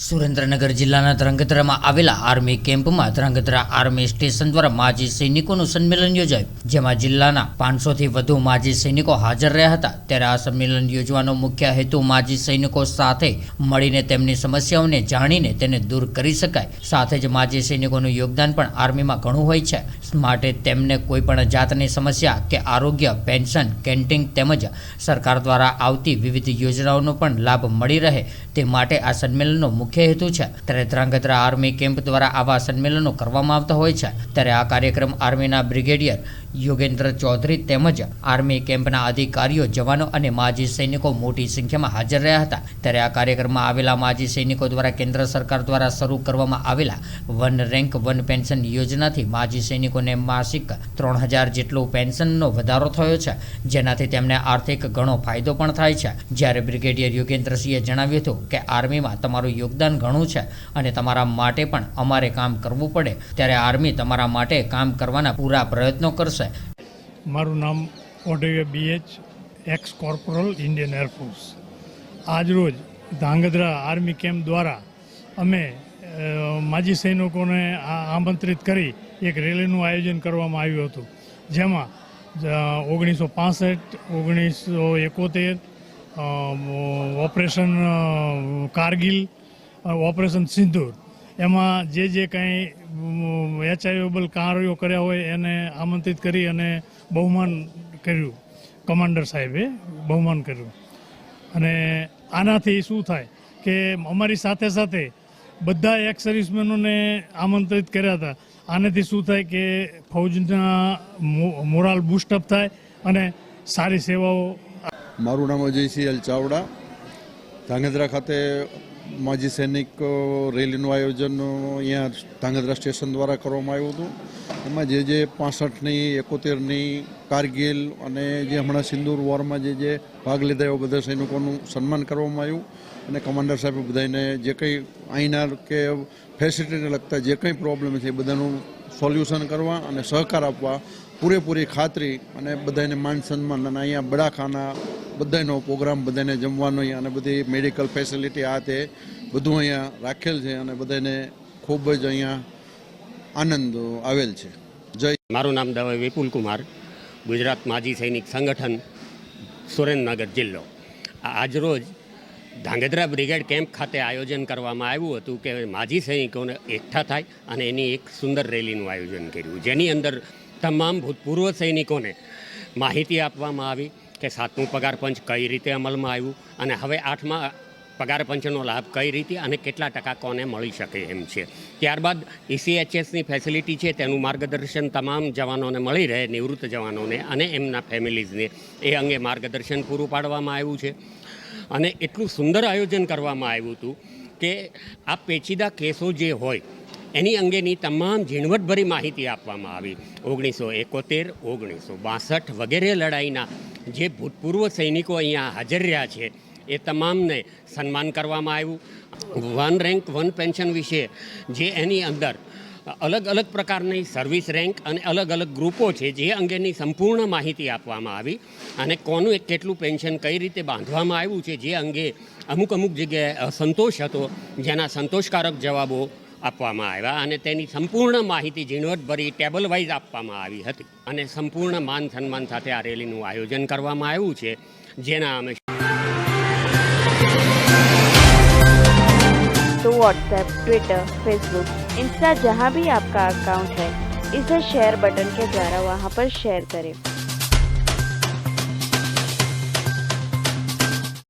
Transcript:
સુરેન્દ્રનગર જિલ્લાના ધ્રાંગધ્રામાં આવેલા આર્મી કેમ્પમાં ધ્રાંગધ્રા આર્મી સ્ટેશન દ્વારા માજી સૈનિકોનું સંમેલન યોજાયું, જેમાં જિલ્લાના 500થી વધુ માજી સૈનિકો હાજર રહ્યા હતા। ત્યારે આ સંમેલન યોજવાનો મુખ્ય હેતુ માજી સૈનિકો સાથે મળીને તેમની સમસ્યાઓને જાણીને તેને દૂર કરી શકાય, સાથે જ માજી સૈનિકોનું યોગદાન પણ આર્મીમાં ઘણું હોય છે, માટે તેમને કોઈપણ જાતની સમસ્યા કે આરોગ્ય, પેન્શન, કેન્ટીન તેમજ સરકાર દ્વારા આવતી વિવિધ યોજનાઓનો પણ લાભ મળી રહે તે માટે આ સંમેલનનો મુખ્ય હેતુ છે। ત્યારે ધ્રાંગધ્રા આર્મી કેમ્પ દ્વારા આવા સંમેલનો કરવામાં આવતા હોય છે। ત્યારે આ કાર્યક્રમ આર્મીના બ્રિગેડિયર યોગેન્દ્ર ચૌધરી તેમજ આર્મી કેમ્પના અધિકારીઓ, જવાનો અને માજી સૈનિકો મોટી સંખ્યામાં હાજર રહ્યા હતા। ત્યારે આ કાર્યક્રમમાં આવેલા માજી સૈનિકો દ્વારા કેન્દ્ર સરકાર દ્વારા શરૂ કરવામાં આવેલા વન રેન્ક વન પેન્શન યોજનાથી માજી સૈનિકોને માસિક 3000 જેટલું પેન્શનનો વધારો થયો છે, જેનાથી તેમને આર્થિક ઘણો ફાયદો પણ થાય છે। જ્યારે બ્રિગેડિયર યોગેન્દ્રસિંહે જણાવ્યું હતું કે આર્મીમાં તમારું યોગદાન ઘણું છે અને તમારા માટે પણ અમારે કામ કરવું પડે, ત્યારે આર્મી તમારા માટે કામ કરવાના પૂરા પ્રયત્નો કરશે। મારું નામ ઓડેવિયા BH, x corporeal, Indian air force. આજરોજ ધ્રાંગધ્રા આર્મી કેમ્પ દ્વારા અમે માજી સૈનિકોને આમંત્રિત કરી એક રેલીનું આયોજન કરવામાં આવ્યું હતું, જેમાં 1965, 1971, ઓપરેશન કારગિલ, ઓપરેશન સિંદૂર, એમાં જે કંઈ એચઆઈવેબલ કાર્યો કર્યા હોય એને આમંત્રિત કરી અને બહુમાન કર્યું। કમાન્ડર સાહેબે બહુમાન કર્યું અને આનાથી શું થાય કે અમારી સાથે સાથે બધા એક્સ સર્વિસમેનોને આમંત્રિત કર્યા હતા। આનાથી શું થાય કે ફૌજના મોરાલ બૂસ્ટઅપ થાય અને સારી સેવાઓ। મારું નામ અજયસિંહ એલ ચાવડા। ધ્રાંગધ્રા ખાતે માજી સૈનિક રેલીનું આયોજન અહીંયા ધ્રાંગધ્રા સ્ટેશન દ્વારા કરવામાં આવ્યું હતું। એમાં જે 65ની, 71ની, કારગિલ અને જે હમણાં સિંદૂર વોરમાં જે ભાગ લીધા એવા બધા સૈનિકોનું સન્માન કરવામાં આવ્યું અને કમાન્ડર સાહેબે બધાને જે કંઈ અહીંના કે ફેસિલિટીને લગતા જે કંઈ પ્રોબ્લેમ છે એ બધાનું સોલ્યુશન કરવા અને સહકાર આપવા પૂરેપૂરી ખાતરી અને બધાને માન સન્માન અને અહીંયા બડાખાના બધાનો પ્રોગ્રામ, બધાને જમવાનો અને બધી મેડિકલ ફેસિલિટી આ તે બધું અહીંયા રાખેલ છે અને બધાને ખૂબ જ અહીંયા આનંદ આવેલ છે। જય। મારું નામ દવે વિપુલ કુમાર, ગુજરાત માજી સૈનિક સંગઠન, સુરેન્દ્રનગર જિલ્લો। આજરોજ ધ્રાંગધ્રા બ્રિગેડ કેમ્પ ખાતે આયોજન કરવામાં આવ્યું હતું કે માજી સૈનિકોને એકઠા થાય અને એની એક સુંદર રેલીનું આયોજન કર્યું, જેની અંદર તમામ ભૂતપૂર્વ સૈનિકોને માહિતી આપવામાં આવી કે 7મું પગાર પંચ કઈ રીતે અમલમાં આવ્યું અને હવે 8મા પગાર પંચનો લાભ કઈ રીતે અને કેટલા ટકા કોને મળી શકે એમ છે। ત્યારબાદ ECHSની ફેસિલિટી છે તેનું માર્ગદર્શન તમામ જવાનોને મળી રહે, નિવૃત્ત જવાનોને અને એમના ફેમિલીઝને એ અંગે માર્ગદર્શન પૂરું પાડવામાં આવ્યું છે। અને એટલું સુંદર આયોજન કરવામાં આવ્યું હતું કે આ પેચીદા કેસો જે હોય એની અંગેની તમામ ઝીણવટભરી માહિતી આપવામાં આવી। 1971, 1962 વગેરે લડાઈના જે ભૂતપૂર્વ સૈનિકો અહીંયા હાજર રહ્યા છે એ તમામને સન્માન કરવામાં આવ્યું। વન રેન્ક વન પેન્શન વિશે જે એની અંદર અલગ અલગ પ્રકારની સર્વિસ રેન્ક અને અલગ અલગ ગ્રુપો છે જે અંગેની સંપૂર્ણ માહિતી આપવામાં આવી અને કોનું કેટલું પેન્શન કઈ રીતે બાંધવામાં આવ્યું છે જે અંગે અમુક જગ્યાએ અસંતોષ હતો, જેના સંતોષકારક જવાબો આપવામાં આવ્યા અને તેની સંપૂર્ણ માહિતી ઝીણવટભરી ટેબલ વાઇઝ આપવામાં આવી હતી અને સંપૂર્ણ માન સન્માન સાથે આ રેલીનું આયોજન કરવામાં આવ્યું છે, જેના અમે तो व्हाट्सएप, ट्विटर, फेसबुक, इंस्टा जहाँ भी आपका अकाउंट है, इसे शेयर बटन के द्वारा वहाँ पर शेयर करें।